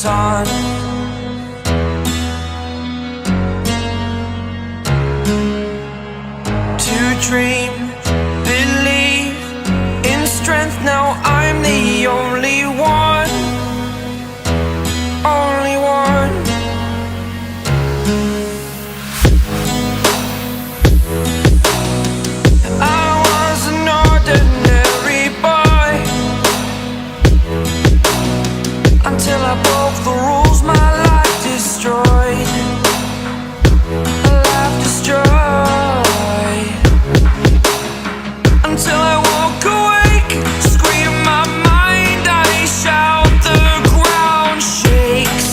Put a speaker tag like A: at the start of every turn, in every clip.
A: sun. To dream, believe in strength. Now I'm the only one, only one. I was an ordinary boy until I broke the rules. My life destroyed, life destroyed. Until I woke awake, scream my mind, I shout, the ground shakes.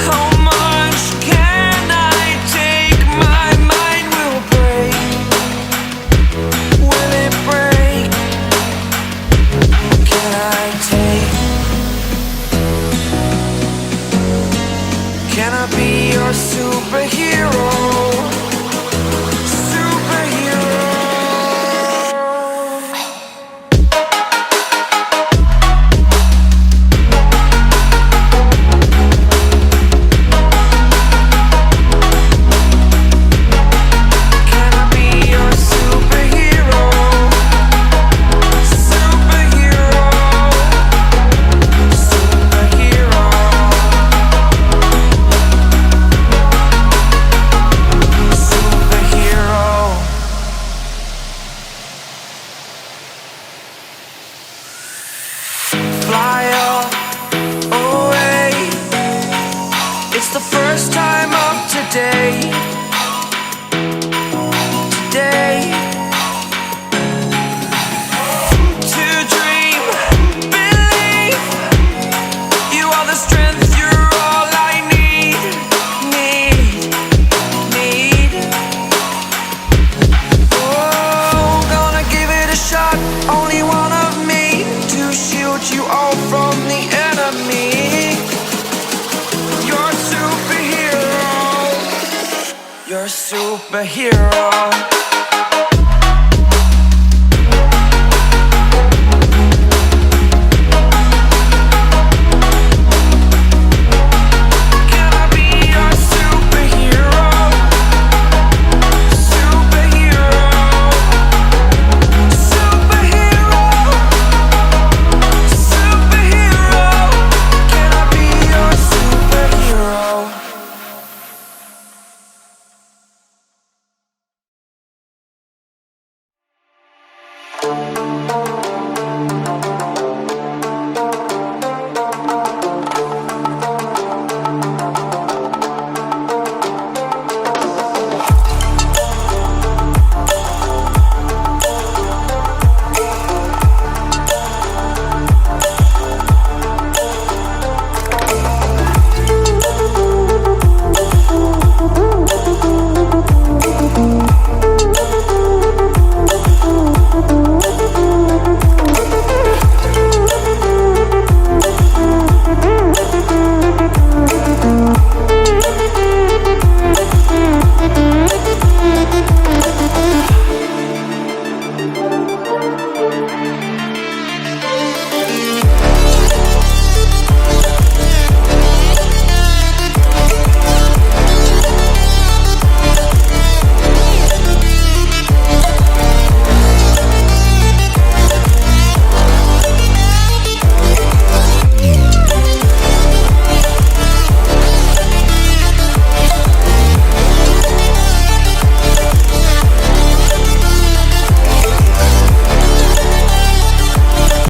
A: How much can I take? My mind will break. Will it break? Can I take? Can I be your superhero? Fly away. It's the first time of today. Today. To dream, believe. You are the strength, you're all I need. Oh, gonna give it a shot. Only one of me to shield you all from the enemy. You're a superhero. You're a superhero.